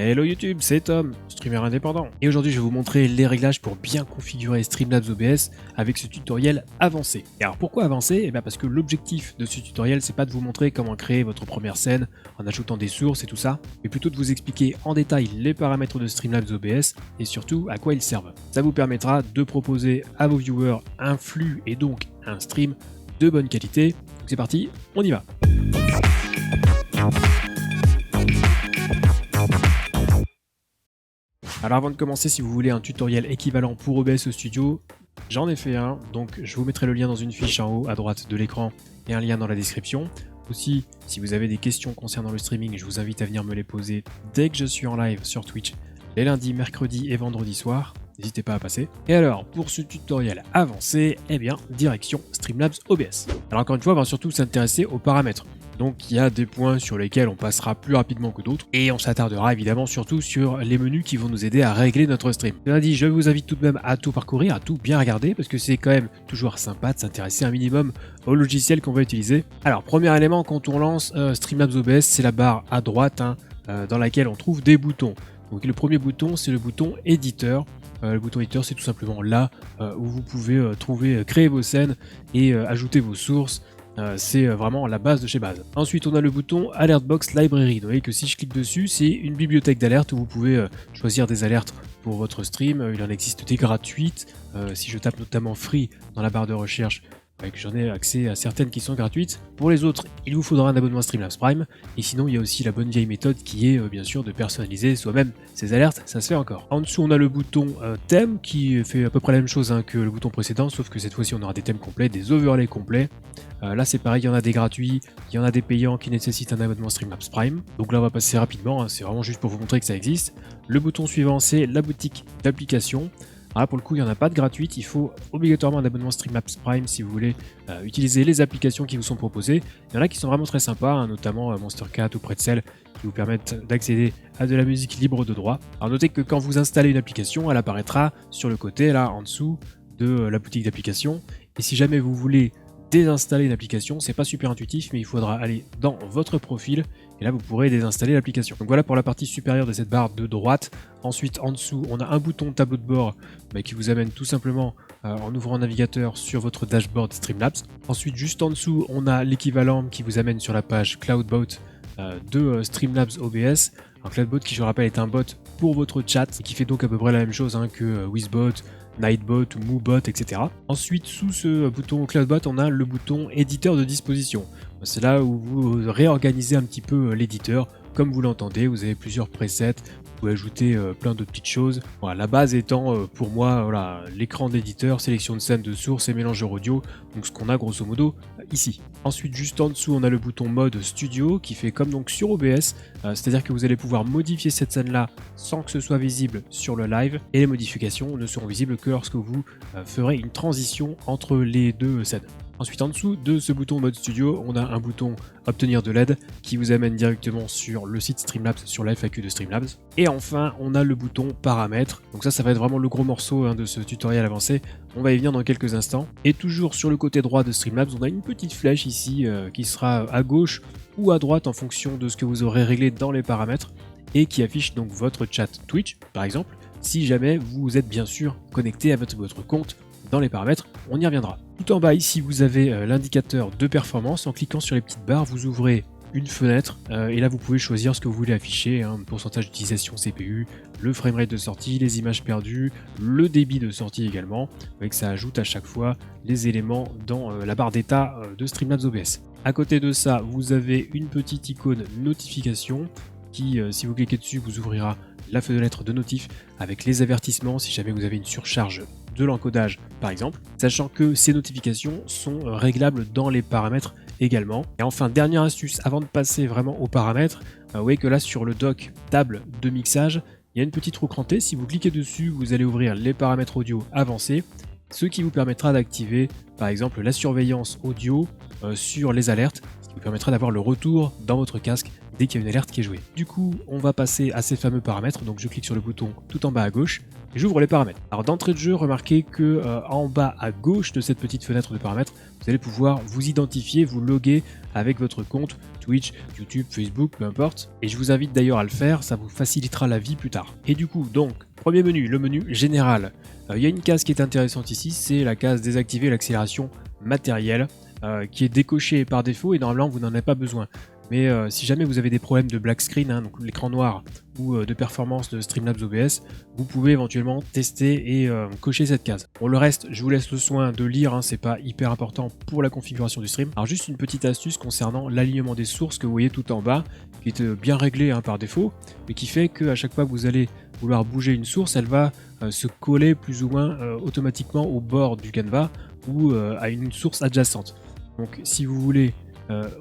Hello YouTube, c'est Tom, streamer indépendant. Et aujourd'hui je vais vous montrer les réglages pour bien configurer Streamlabs OBS avec ce tutoriel avancé. Et alors pourquoi avancé? Eh bien parce que l'objectif de ce tutoriel c'est pas de vous montrer comment créer votre première scène en ajoutant des sources et tout ça, mais plutôt de vous expliquer en détail les paramètres de Streamlabs OBS et surtout à quoi ils servent. Ça vous permettra de proposer à vos viewers un flux et donc un stream de bonne qualité. Donc c'est parti, on y va. Alors avant de commencer, si vous voulez un tutoriel équivalent pour OBS Studio, j'en ai fait un, donc je vous mettrai le lien dans une fiche en haut à droite de l'écran et un lien dans la description. Aussi, si vous avez des questions concernant le streaming, je vous invite à venir me les poser dès que je suis en live sur Twitch, les lundis, mercredis et vendredis soirs. N'hésitez pas à passer. Et alors, pour ce tutoriel avancé, eh bien, direction Streamlabs OBS. Alors encore une fois, on va surtout s'intéresser aux paramètres. Donc il y a des points sur lesquels on passera plus rapidement que d'autres, et on s'attardera évidemment surtout sur les menus qui vont nous aider à régler notre stream. Cela dit, je vous invite tout de même à tout parcourir, à tout bien regarder, parce que c'est quand même toujours sympa de s'intéresser un minimum au logiciel qu'on va utiliser. Alors, premier élément, quand on lance Streamlabs OBS, c'est la barre à droite, dans laquelle on trouve des boutons. Donc le premier bouton, c'est le bouton éditeur. Le bouton éditeur, c'est tout simplement là où vous pouvez créer vos scènes et ajouter vos sources. C'est vraiment la base de chez base. Ensuite, on a le bouton Alert Box Library. Vous voyez que si je clique dessus, c'est une bibliothèque d'alertes où vous pouvez choisir des alertes pour votre stream. Il en existe des gratuites. Si je tape notamment Free dans la barre de recherche, j'en ai accès à certaines qui sont gratuites. Pour les autres, il vous faudra un abonnement Streamlabs Prime. Et sinon, il y a aussi la bonne vieille méthode qui est bien sûr de personnaliser soi-même ces alertes. Ça se fait encore. En dessous, on a le bouton thème qui fait à peu près la même chose que le bouton précédent, sauf que cette fois-ci, on aura des thèmes complets, des overlays complets. Là, c'est pareil, il y en a des gratuits, il y en a des payants qui nécessitent un abonnement Streamlabs Prime. Donc là, on va passer rapidement. C'est vraiment juste pour vous montrer que ça existe. Le bouton suivant, c'est la boutique d'applications. Alors là, pour le coup, il n'y en a pas de gratuite, il faut obligatoirement un abonnement Streamlabs Prime si vous voulez utiliser les applications qui vous sont proposées. Il y en a qui sont vraiment très sympas, notamment Monstercat ou Pretzel, qui vous permettent d'accéder à de la musique libre de droit. Alors notez que quand vous installez une application, elle apparaîtra sur le côté, là, en dessous de la boutique d'applications. Et si jamais vous voulez désinstaller une application, c'est pas super intuitif, mais il faudra aller dans votre profil et là vous pourrez désinstaller l'application. Donc voilà pour la partie supérieure de cette barre de droite. Ensuite en dessous on a un bouton tableau de bord qui vous amène tout simplement en ouvrant un navigateur sur votre dashboard Streamlabs. Ensuite juste en dessous on a l'équivalent qui vous amène sur la page Cloudbot de Streamlabs OBS. Un Cloudbot qui je rappelle est un bot pour votre chat et qui fait donc à peu près la même chose que Wizbot, Nightbot ou Moobot, etc. Ensuite, sous ce bouton Cloudbot, on a le bouton éditeur de disposition. C'est là où vous réorganisez un petit peu l'éditeur. Comme vous l'entendez, vous avez plusieurs presets, vous pouvez ajouter plein de petites choses. Voilà, la base étant pour moi voilà, l'écran d'éditeur, sélection de scènes, de sources et mélangeur audio, donc ce qu'on a grosso modo ici. Ensuite, juste en dessous, on a le bouton mode studio qui fait comme donc sur OBS, c'est-à-dire que vous allez pouvoir modifier cette scène-là sans que ce soit visible sur le live, et les modifications ne seront visibles que lorsque vous ferez une transition entre les deux scènes. Ensuite, en dessous de ce bouton mode studio, on a un bouton obtenir de l'aide qui vous amène directement sur le site Streamlabs, sur la FAQ de Streamlabs. Et enfin, on a le bouton paramètres. Donc ça va être vraiment le gros morceau de ce tutoriel avancé. On va y venir dans quelques instants. Et toujours sur le côté droit de Streamlabs, on a une petite flèche ici qui sera à gauche ou à droite en fonction de ce que vous aurez réglé dans les paramètres et qui affiche donc votre chat Twitch, par exemple, si jamais vous êtes bien sûr connecté à votre compte. Dans les paramètres, on y reviendra. Tout en bas ici, vous avez l'indicateur de performance. En cliquant sur les petites barres, vous ouvrez une fenêtre et là vous pouvez choisir ce que vous voulez afficher, le pourcentage d'utilisation CPU, le framerate de sortie, les images perdues, le débit de sortie également. Vous voyez que ça ajoute à chaque fois les éléments dans la barre d'état de Streamlabs OBS. À côté de ça, vous avez une petite icône notification qui, si vous cliquez dessus, vous ouvrira la fenêtre de notif avec les avertissements si jamais vous avez une surcharge de l'encodage par exemple, sachant que ces notifications sont réglables dans les paramètres également. Et enfin, dernière astuce avant de passer vraiment aux paramètres, vous voyez que là sur le dock table de mixage, il y a une petite roue crantée. Si vous cliquez dessus, vous allez ouvrir les paramètres audio avancés, ce qui vous permettra d'activer par exemple la surveillance audio sur les alertes, ce qui vous permettra d'avoir le retour dans votre casque dès qu'il y a une alerte qui est jouée. Du coup, on va passer à ces fameux paramètres, donc je clique sur le bouton tout en bas à gauche, et j'ouvre les paramètres. Alors d'entrée de jeu, remarquez que en bas à gauche de cette petite fenêtre de paramètres, vous allez pouvoir vous identifier, vous loguer avec votre compte Twitch, YouTube, Facebook, peu importe. Et je vous invite d'ailleurs à le faire, ça vous facilitera la vie plus tard. Et du coup, donc, premier menu, le menu général. Il y a une case qui est intéressante ici, c'est la case désactiver l'accélération matérielle, qui est décochée par défaut et normalement vous n'en avez pas besoin. Mais si jamais vous avez des problèmes de black screen, donc l'écran noir, ou de performance de Streamlabs OBS, vous pouvez éventuellement tester et cocher cette case. Pour le reste, je vous laisse le soin de lire, c'est pas hyper important pour la configuration du stream. Alors juste une petite astuce concernant l'alignement des sources que vous voyez tout en bas, qui est bien réglé par défaut, mais qui fait qu'à chaque fois que vous allez vouloir bouger une source, elle va se coller plus ou moins automatiquement au bord du canevas ou à une source adjacente. Donc si vous voulez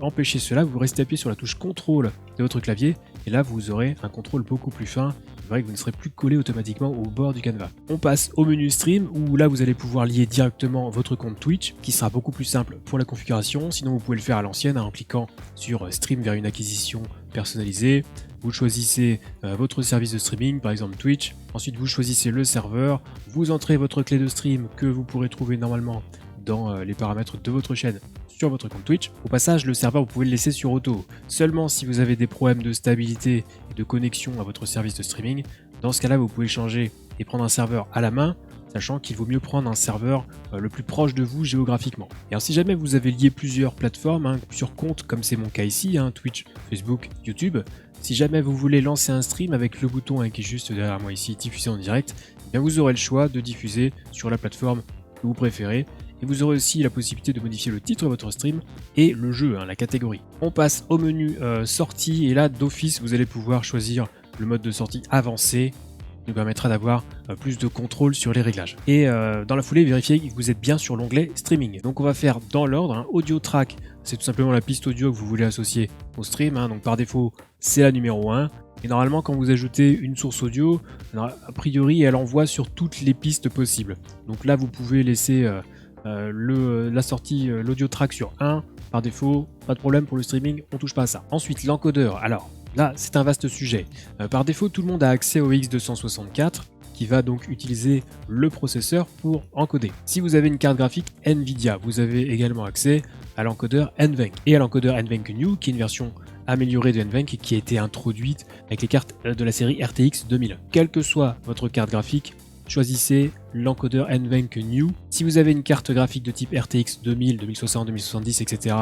empêcher cela, vous restez appuyé sur la touche contrôle de votre clavier et là vous aurez un contrôle beaucoup plus fin. C'est vrai que vous ne serez plus collé automatiquement au bord du canevas. On passe au menu stream où là vous allez pouvoir lier directement votre compte Twitch qui sera beaucoup plus simple pour la configuration. Sinon vous pouvez le faire à l'ancienne en cliquant sur stream vers une acquisition personnalisée. Vous choisissez votre service de streaming, par exemple Twitch. Ensuite vous choisissez le serveur. Vous entrez votre clé de stream que vous pourrez trouver normalement dans les paramètres de votre chaîne sur votre compte Twitch. Au passage, le serveur, vous pouvez le laisser sur auto. Seulement si vous avez des problèmes de stabilité et de connexion à votre service de streaming, dans ce cas-là, vous pouvez changer et prendre un serveur à la main, sachant qu'il vaut mieux prendre un serveur le plus proche de vous géographiquement. Et alors si jamais vous avez lié plusieurs plateformes, plusieurs comptes, comme c'est mon cas ici, Twitch, Facebook, YouTube, si jamais vous voulez lancer un stream avec le bouton qui est juste derrière moi ici, diffuser en direct, eh bien vous aurez le choix de diffuser sur la plateforme que vous préférez. Et vous aurez aussi la possibilité de modifier le titre de votre stream et le jeu, la catégorie. On passe au menu sortie et là d'office vous allez pouvoir choisir le mode de sortie avancé qui vous permettra d'avoir plus de contrôle sur les réglages. Et dans la foulée, vérifiez que vous êtes bien sur l'onglet streaming. Donc on va faire dans l'ordre, audio track, c'est tout simplement la piste audio que vous voulez associer au stream, donc par défaut c'est la numéro 1. Et normalement quand vous ajoutez une source audio, a priori elle envoie sur toutes les pistes possibles. Donc là vous pouvez laisser la sortie, l'audio track sur 1 par défaut, pas de problème pour le streaming, on touche pas à ça. Ensuite l'encodeur, alors là c'est un vaste sujet. Par défaut tout le monde a accès au X264 qui va donc utiliser le processeur pour encoder. Si vous avez une carte graphique Nvidia, vous avez également accès à l'encodeur NVENC et à l'encodeur NVENC New qui est une version améliorée de NVENC et qui a été introduite avec les cartes de la série RTX 2000. Quelle que soit votre carte graphique, choisissez l'encodeur NVENC New. Si vous avez une carte graphique de type RTX 2000, 2060, 2070, etc.,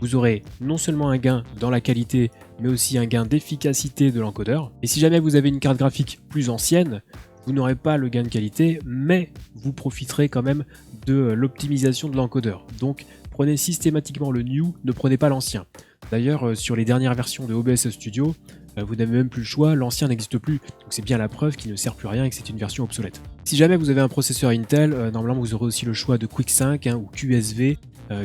vous aurez non seulement un gain dans la qualité, mais aussi un gain d'efficacité de l'encodeur. Et si jamais vous avez une carte graphique plus ancienne, vous n'aurez pas le gain de qualité, mais vous profiterez quand même de l'optimisation de l'encodeur. Donc prenez systématiquement le New, ne prenez pas l'ancien. D'ailleurs, sur les dernières versions de OBS Studio, vous n'avez même plus le choix, l'ancien n'existe plus, donc c'est bien la preuve qu'il ne sert plus à rien et que c'est une version obsolète. Si jamais vous avez un processeur Intel, normalement vous aurez aussi le choix de QuickSync ou QSV,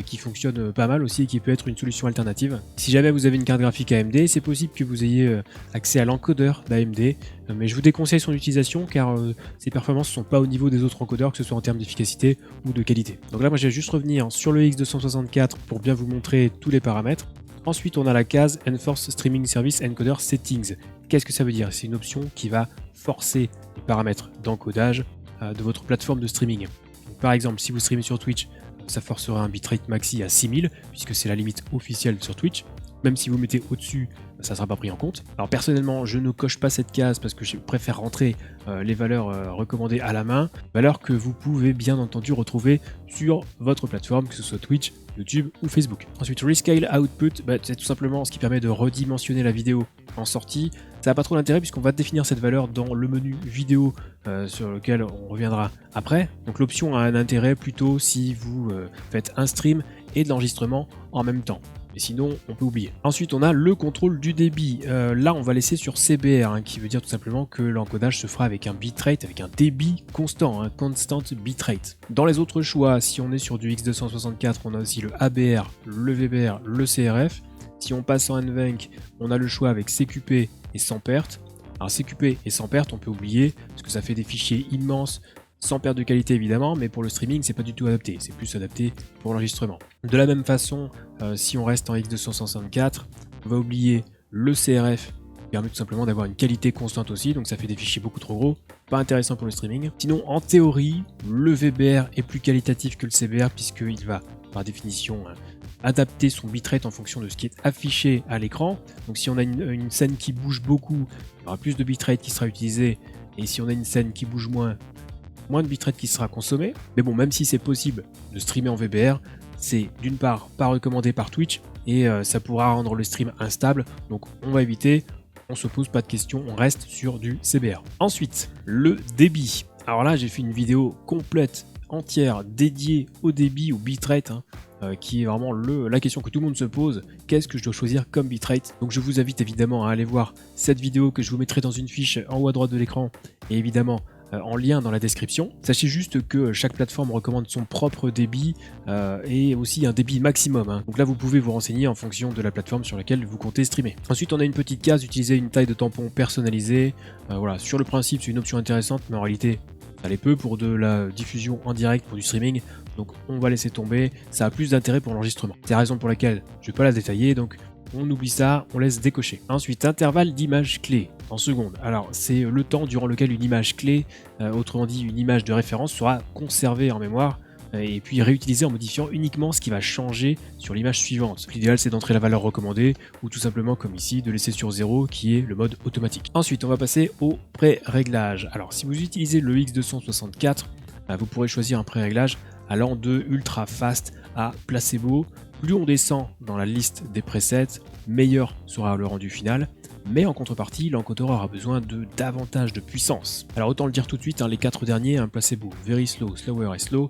qui fonctionne pas mal aussi et qui peut être une solution alternative. Si jamais vous avez une carte graphique AMD, c'est possible que vous ayez accès à l'encodeur d'AMD, mais je vous déconseille son utilisation car ses performances ne sont pas au niveau des autres encodeurs, que ce soit en termes d'efficacité ou de qualité. Donc là moi je vais juste revenir sur le X264 pour bien vous montrer tous les paramètres. Ensuite, on a la case Enforce Streaming Service Encoder Settings. Qu'est-ce que ça veut dire? C'est une option qui va forcer les paramètres d'encodage de votre plateforme de streaming. Donc, par exemple, si vous streamez sur Twitch, ça forcera un bitrate maxi à 6000, puisque c'est la limite officielle sur Twitch. Même si vous mettez au-dessus, ça ne sera pas pris en compte. Alors personnellement, je ne coche pas cette case parce que je préfère rentrer les valeurs recommandées à la main, valeurs que vous pouvez bien entendu retrouver sur votre plateforme, que ce soit Twitch, YouTube ou Facebook. Ensuite, Rescale Output, c'est tout simplement ce qui permet de redimensionner la vidéo en sortie. Ça n'a pas trop d'intérêt puisqu'on va définir cette valeur dans le menu vidéo sur lequel on reviendra après. Donc l'option a un intérêt plutôt si vous faites un stream et de l'enregistrement en même temps. Et sinon, on peut oublier. Ensuite, on a le contrôle du débit. Là, on va laisser sur CBR, qui veut dire tout simplement que l'encodage se fera avec un bitrate, avec un débit constant, constant bitrate. Dans les autres choix, si on est sur du X264, on a aussi le ABR, le VBR, le CRF. Si on passe en NVENC, on a le choix avec CQP et sans perte. Alors CQP et sans perte, on peut oublier, parce que ça fait des fichiers immenses, sans perte de qualité évidemment, mais pour le streaming c'est pas du tout adapté, c'est plus adapté pour l'enregistrement. De la même façon, si on reste en X264, on va oublier Le CRF permet tout simplement d'avoir une qualité constante aussi, donc ça fait des fichiers beaucoup trop gros, pas intéressant pour le streaming. Sinon, en théorie, le VBR est plus qualitatif que le CBR puisqu'il va, par définition, adapter son bitrate en fonction de ce qui est affiché à l'écran. Donc si on a une scène qui bouge beaucoup, il y aura plus de bitrate qui sera utilisé, et si on a une scène qui bouge moins de bitrate qui sera consommé. Mais bon, même si c'est possible de streamer en VBR, c'est d'une part pas recommandé par Twitch, et ça pourra rendre le stream instable, donc on va éviter. On se pose pas de questions, on reste sur du CBR. Ensuite, le débit. Alors là, j'ai fait une vidéo complète, entière, dédiée au débit, au bitrate, qui est vraiment la question que tout le monde se pose. Qu'est-ce que je dois choisir comme bitrate? Donc je vous invite évidemment à aller voir cette vidéo que je vous mettrai dans une fiche en haut à droite de l'écran, et évidemment en lien dans la description. Sachez juste que chaque plateforme recommande son propre débit et aussi un débit maximum. Donc là, vous pouvez vous renseigner en fonction de la plateforme sur laquelle vous comptez streamer. Ensuite, on a une petite case, utiliser une taille de tampon personnalisée. Voilà, sur le principe, c'est une option intéressante, mais en réalité, ça l'est peu pour de la diffusion en direct, pour du streaming. Donc on va laisser tomber, ça a plus d'intérêt pour l'enregistrement. C'est la raison pour laquelle je ne vais pas la détailler, donc on oublie ça, on laisse décocher. Ensuite, intervalle d'image clé en secondes. Alors, c'est le temps durant lequel une image clé, autrement dit une image de référence, sera conservée en mémoire et puis réutilisée en modifiant uniquement ce qui va changer sur l'image suivante. L'idéal, c'est d'entrer la valeur recommandée ou tout simplement, comme ici, de laisser sur 0 qui est le mode automatique. Ensuite, on va passer au pré-réglage. Alors, si vous utilisez le X264, vous pourrez choisir un pré-réglage allant de ultra fast à placebo. Plus on descend dans la liste des presets, meilleur sera le rendu final, mais en contrepartie, l'encodeur aura besoin de davantage de puissance. Alors autant le dire tout de suite, les 4 derniers, un placebo, very slow, slower et slow,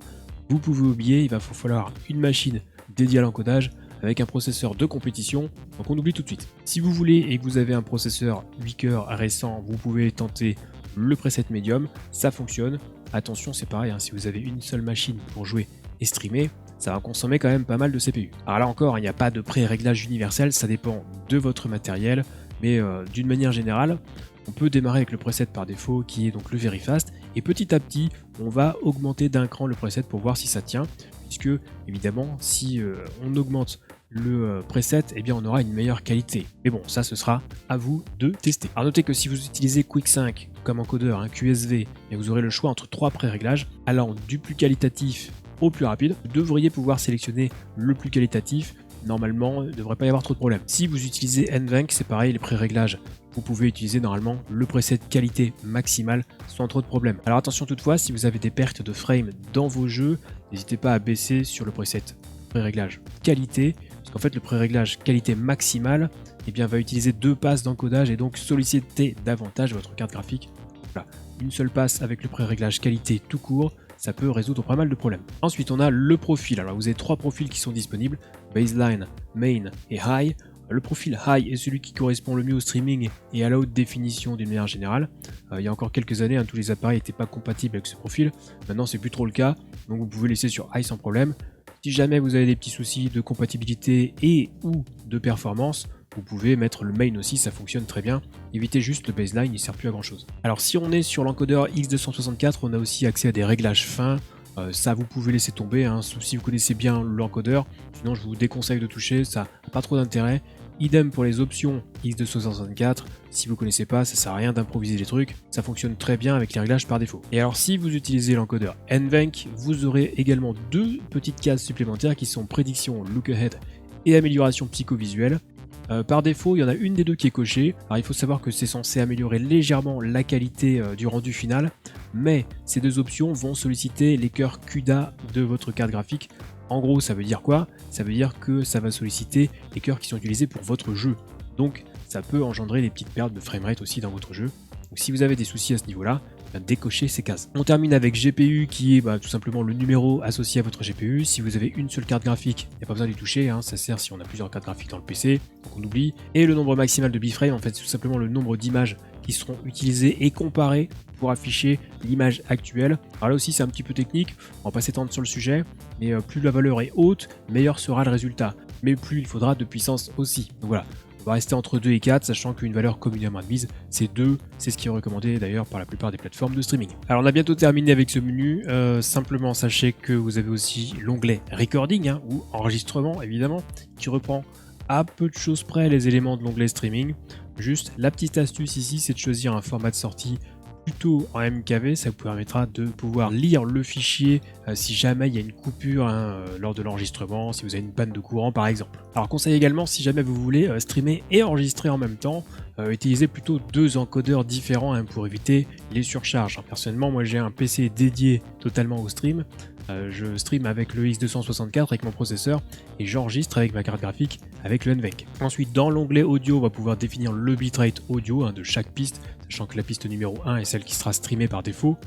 vous pouvez oublier, il va falloir une machine dédiée à l'encodage avec un processeur de compétition, donc on oublie tout de suite. Si vous voulez et que vous avez un processeur 8 cœurs récent, vous pouvez tenter le preset medium, ça fonctionne. Attention, c'est pareil, si vous avez une seule machine pour jouer et streamer, ça va consommer quand même pas mal de CPU. Alors là encore, il n'y a pas de pré-réglage universel, ça dépend de votre matériel, mais d'une manière générale, on peut démarrer avec le preset par défaut qui est donc le Very Fast, et petit à petit, on va augmenter d'un cran le preset pour voir si ça tient, puisque évidemment, si on augmente le preset, eh bien on aura une meilleure qualité. Mais bon, ça ce sera à vous de tester. Alors notez que si vous utilisez Quick 5 comme encodeur, un QSV, et vous aurez le choix entre 3 pré-réglages, allant du plus qualitatif au plus rapide, vous devriez pouvoir sélectionner le plus qualitatif. Normalement, il ne devrait pas y avoir trop de problèmes. Si vous utilisez NVENC, c'est pareil, les pré-réglages, vous pouvez utiliser normalement le preset qualité maximale sans trop de problèmes. Alors attention toutefois, si vous avez des pertes de frame dans vos jeux, n'hésitez pas à baisser sur le preset pré-réglage qualité, parce qu'en fait le pré-réglage qualité maximale va utiliser 2 passes d'encodage et donc solliciter davantage votre carte graphique. Voilà, une seule passe avec le pré-réglage qualité tout court, ça peut résoudre pas mal de problèmes. Ensuite, on a le profil. Alors, vous avez 3 profils qui sont disponibles, Baseline, Main et High. Le profil High est celui qui correspond le mieux au streaming et à la haute définition d'une manière générale. Il y a encore quelques années, tous les appareils n'étaient pas compatibles avec ce profil. Maintenant, c'est plus trop le cas, donc vous pouvez laisser sur High sans problème. Si jamais vous avez des petits soucis de compatibilité et ou de performance, vous pouvez mettre le main aussi, ça fonctionne très bien. Évitez juste le baseline, il ne sert plus à grand chose. Alors si on est sur l'encodeur X264, on a aussi accès à des réglages fins. Ça vous pouvez laisser tomber, sauf si vous connaissez bien l'encodeur. Sinon je vous déconseille de toucher, ça n'a pas trop d'intérêt. Idem pour les options X264, si vous ne connaissez pas, ça sert à rien d'improviser les trucs, ça fonctionne très bien avec les réglages par défaut. Et alors si vous utilisez l'encodeur NVENC, vous aurez également 2 petites cases supplémentaires qui sont prédiction look ahead et amélioration psychovisuelle. Par défaut, il y en a une des 2 qui est cochée. Alors il faut savoir que c'est censé améliorer légèrement la qualité du rendu final, mais ces 2 options vont solliciter les cœurs CUDA de votre carte graphique. En gros, ça veut dire quoi? Ça veut dire que ça va solliciter les cœurs qui sont utilisés pour votre jeu. Donc ça peut engendrer des petites pertes de framerate aussi dans votre jeu. Donc si vous avez des soucis à ce niveau-là, décochez ces cases. On termine avec GPU qui est tout simplement le numéro associé à votre GPU. Si vous avez une seule carte graphique, il n'y a pas besoin d'y toucher, ça sert si on a plusieurs cartes graphiques dans le PC, donc on oublie. Et le nombre maximal de biframe, en fait c'est tout simplement le nombre d'images qui seront utilisées et comparées pour afficher l'image actuelle. Alors là aussi c'est un petit peu technique, on va pas s'étendre sur le sujet, mais plus la valeur est haute, meilleur sera le résultat. Mais plus il faudra de puissance aussi. Donc voilà. On va rester entre 2 et 4, sachant qu'une valeur communément admise, c'est 2, c'est ce qui est recommandé d'ailleurs par la plupart des plateformes de streaming. Alors on a bientôt terminé avec ce menu, simplement sachez que vous avez aussi l'onglet Recording, ou enregistrement évidemment, qui reprend à peu de choses près les éléments de l'onglet streaming. Juste la petite astuce ici, c'est de choisir un format de sortie plutôt en MKV, ça vous permettra de pouvoir lire le fichier si jamais il y a une coupure lors de l'enregistrement, si vous avez une panne de courant par exemple. Alors conseil également, si jamais vous voulez streamer et enregistrer en même temps, utilisez plutôt deux encodeurs différents pour éviter les surcharges. Personnellement, moi j'ai un PC dédié totalement au stream. Je stream avec le X264 avec mon processeur et j'enregistre avec ma carte graphique avec le NVENC. Ensuite, dans l'onglet audio, on va pouvoir définir le bitrate audio de chaque piste, sachant que la piste numéro 1 est celle qui sera streamée par défaut.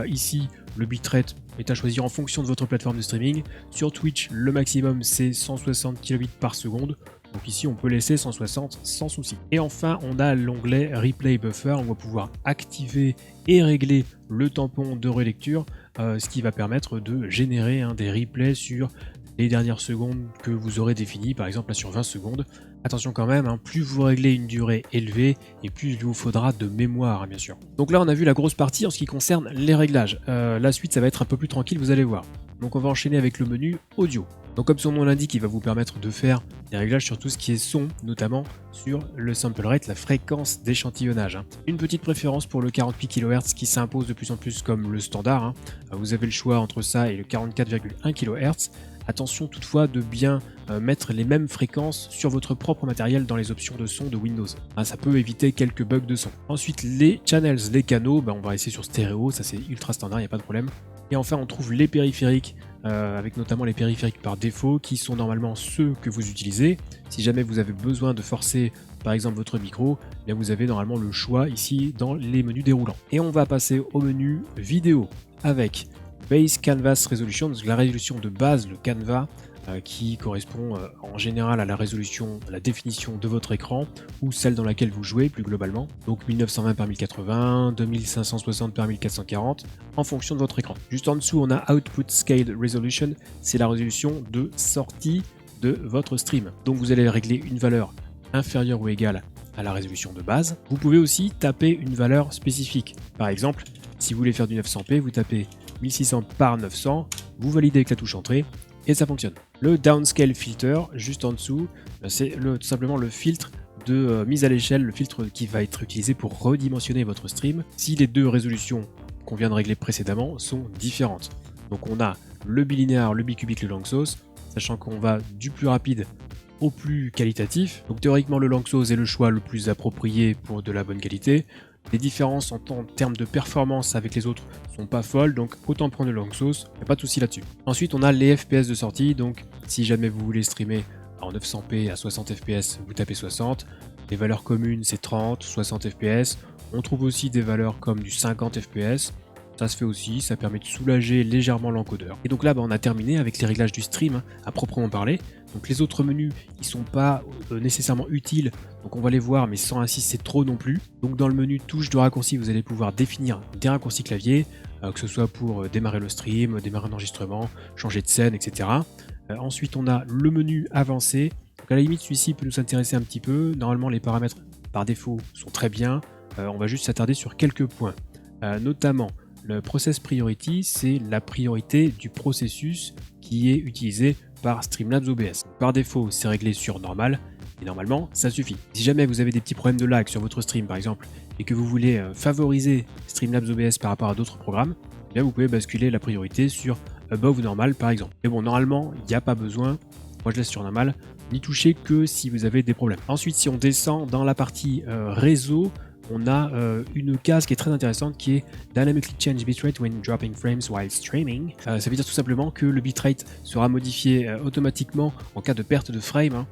Ici, le bitrate est à choisir en fonction de votre plateforme de streaming. Sur Twitch, le maximum c'est 160 kilobits par seconde. Donc ici, on peut laisser 160 sans souci. Et enfin, on a l'onglet Replay Buffer. On va pouvoir activer et régler le tampon de relecture, ce qui va permettre de générer des replays sur les dernières secondes que vous aurez définies, par exemple là sur 20 secondes. Attention quand même, plus vous réglez une durée élevée et plus il vous faudra de mémoire bien sûr. Donc là on a vu la grosse partie en ce qui concerne les réglages. La suite ça va être un peu plus tranquille, vous allez voir. Donc on va enchaîner avec le menu audio. Donc comme son nom l'indique, il va vous permettre de faire des réglages sur tout ce qui est son, notamment sur le sample rate, la fréquence d'échantillonnage. Une petite préférence pour le 48 kHz qui s'impose de plus en plus comme le standard. Vous avez le choix entre ça et le 44,1 kHz. Attention toutefois de bien mettre les mêmes fréquences sur votre propre matériel dans les options de son de Windows. Ça peut éviter quelques bugs de son. Ensuite les channels, les canaux, on va rester sur stéréo, ça c'est ultra standard, il n'y a pas de problème. Et enfin on trouve les périphériques, avec notamment les périphériques par défaut qui sont normalement ceux que vous utilisez. Si jamais vous avez besoin de forcer par exemple votre micro, vous avez normalement le choix ici dans les menus déroulants. Et on va passer au menu vidéo avec Base Canvas Resolution, donc la résolution de base, le canevas, qui correspond en général à la résolution, à la définition de votre écran ou celle dans laquelle vous jouez plus globalement. Donc 1920 par 1080, 2560 par 1440 en fonction de votre écran. Juste en dessous, on a Output Scale Resolution, c'est la résolution de sortie de votre stream. Donc vous allez régler une valeur inférieure ou égale à la résolution de base. Vous pouvez aussi taper une valeur spécifique. Par exemple, si vous voulez faire du 900p, vous tapez 1600 par 900, vous validez avec la touche entrée et ça fonctionne. Le downscale filter, juste en dessous, c'est tout simplement le filtre de mise à l'échelle, le filtre qui va être utilisé pour redimensionner votre stream si les deux résolutions qu'on vient de régler précédemment sont différentes. Donc on a le bilinéaire, le bicubique, le Lanczos, sachant qu'on va du plus rapide au plus qualitatif. Donc théoriquement le Lanczos est le choix le plus approprié pour de la bonne qualité. Les différences en termes de performance avec les autres sont pas folles, donc autant prendre le Lanczos, il n'y a pas de souci là-dessus. Ensuite, on a les FPS de sortie, donc si jamais vous voulez streamer en 900p à 60 fps, vous tapez 60. Les valeurs communes, c'est 30, 60 fps. On trouve aussi des valeurs comme du 50 fps. Ça se fait aussi, ça permet de soulager légèrement l'encodeur. Et donc là, on a terminé avec les réglages du stream à proprement parler. Donc les autres menus, ils sont pas nécessairement utiles, donc on va les voir, mais sans insister trop non plus. Donc dans le menu touche de raccourci, vous allez pouvoir définir des raccourcis clavier, que ce soit pour démarrer le stream, démarrer un enregistrement, changer de scène, etc. Ensuite, on a le menu avancé. Donc à la limite, celui-ci peut nous intéresser un petit peu. Normalement, les paramètres par défaut sont très bien. On va juste s'attarder sur quelques points, notamment le process priority, c'est la priorité du processus qui est utilisé par Streamlabs OBS. Par défaut, c'est réglé sur normal, et normalement, ça suffit. Si jamais vous avez des petits problèmes de lag sur votre stream, par exemple, et que vous voulez favoriser Streamlabs OBS par rapport à d'autres programmes, bien vous pouvez basculer la priorité sur Above Normal, par exemple. Mais bon, normalement, il n'y a pas besoin, moi je laisse sur normal, n'y toucher que si vous avez des problèmes. Ensuite, si on descend dans la partie réseau, on a une case qui est très intéressante qui est Dynamically Change Bitrate when dropping frames while streaming. Ça veut dire tout simplement que le bitrate sera modifié automatiquement en cas de perte de frame.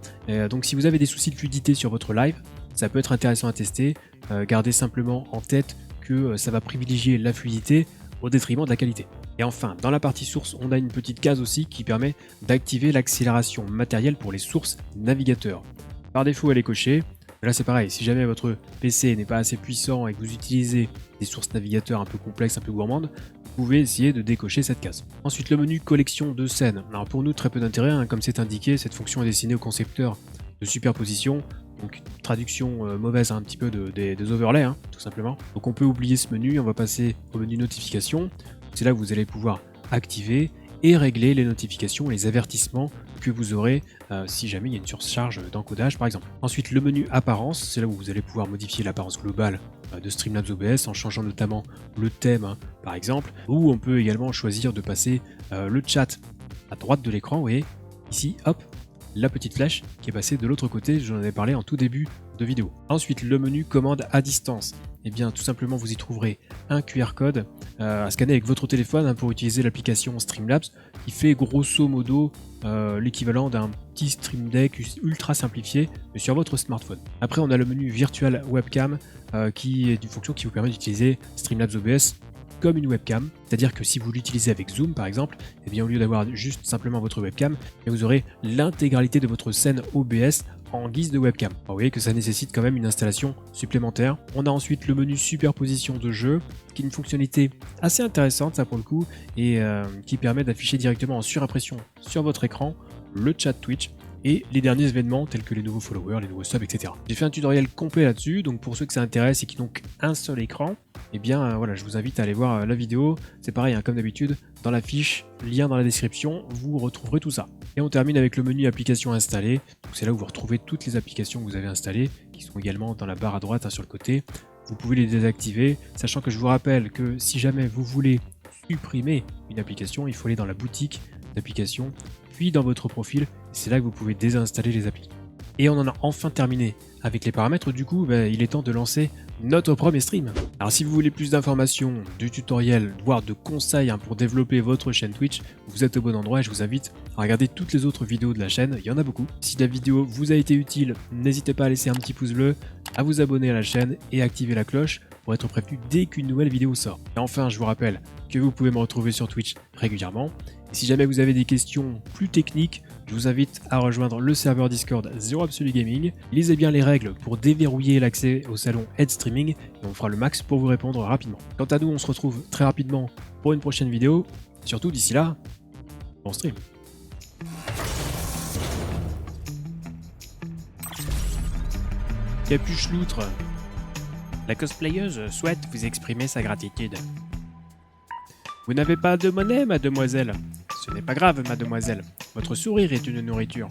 Donc si vous avez des soucis de fluidité sur votre live, ça peut être intéressant à tester. Gardez simplement en tête que ça va privilégier la fluidité au détriment de la qualité. Et enfin, dans la partie source, on a une petite case aussi qui permet d'activer l'accélération matérielle pour les sources navigateurs. Par défaut, elle est cochée. Là c'est pareil, si jamais votre PC n'est pas assez puissant et que vous utilisez des sources navigateurs un peu complexes, un peu gourmandes, vous pouvez essayer de décocher cette case. Ensuite le menu collection de scènes. Alors pour nous très peu d'intérêt, comme c'est indiqué, cette fonction est destinée aux concepteurs de superposition, donc traduction mauvaise un petit peu des overlays, tout simplement. Donc on peut oublier ce menu, on va passer au menu notification. C'est là que vous allez pouvoir activer et régler les notifications et les avertissements que vous aurez si jamais il y a une surcharge d'encodage par exemple. Ensuite, le menu apparence, c'est là où vous allez pouvoir modifier l'apparence globale de Streamlabs OBS en changeant notamment le thème par exemple, ou on peut également choisir de passer le chat à droite de l'écran, vous voyez, ici, hop, la petite flèche qui est passée de l'autre côté, j'en avais parlé en tout début de vidéo. Ensuite, le menu commande à distance. Et bien, tout simplement, vous y trouverez un QR code à scanner avec votre téléphone pour utiliser l'application Streamlabs qui fait grosso modo l'équivalent d'un petit Stream Deck ultra simplifié mais sur votre smartphone. Après, on a le menu Virtual Webcam qui est une fonction qui vous permet d'utiliser Streamlabs OBS comme une webcam, c'est-à-dire que si vous l'utilisez avec Zoom par exemple, et bien au lieu d'avoir juste simplement votre webcam, vous aurez l'intégralité de votre scène OBS en guise de webcam. Alors, vous voyez que ça nécessite quand même une installation supplémentaire. On a ensuite le menu superposition de jeux, qui est une fonctionnalité assez intéressante ça pour le coup, et qui permet d'afficher directement en surimpression sur votre écran le chat Twitch et les derniers événements tels que les nouveaux followers, les nouveaux subs, etc. J'ai fait un tutoriel complet là-dessus, donc pour ceux que ça intéresse et qui n'ont qu'un seul écran, eh bien voilà, je vous invite à aller voir la vidéo. C'est pareil, comme d'habitude, dans la fiche, lien dans la description, vous retrouverez tout ça. Et on termine avec le menu applications installées. C'est là où vous retrouvez toutes les applications que vous avez installées, qui sont également dans la barre à droite sur le côté. Vous pouvez les désactiver, sachant que je vous rappelle que si jamais vous voulez supprimer une application, il faut aller dans la boutique d'applications, puis dans votre profil, c'est là que vous pouvez désinstaller les applis. Et on en a enfin terminé avec les paramètres, du coup il est temps de lancer notre premier stream. Alors si vous voulez plus d'informations, du tutoriel, voire de conseils pour développer votre chaîne Twitch, vous êtes au bon endroit et je vous invite à regarder toutes les autres vidéos de la chaîne, il y en a beaucoup. Si la vidéo vous a été utile, n'hésitez pas à laisser un petit pouce bleu, à vous abonner à la chaîne et à activer la cloche pour être prévenu dès qu'une nouvelle vidéo sort. Et enfin, je vous rappelle que vous pouvez me retrouver sur Twitch régulièrement. Et si jamais vous avez des questions plus techniques, je vous invite à rejoindre le serveur Discord Zero Absolute Gaming. Lisez bien les règles pour déverrouiller l'accès au salon Head Streaming et on fera le max pour vous répondre rapidement. Quant à nous, on se retrouve très rapidement pour une prochaine vidéo. Et surtout, d'ici là, bon stream. Capuche loutre. La cosplayeuse souhaite vous exprimer sa gratitude. Vous n'avez pas de monnaie, mademoiselle? Ce n'est pas grave, mademoiselle. Votre sourire est une nourriture.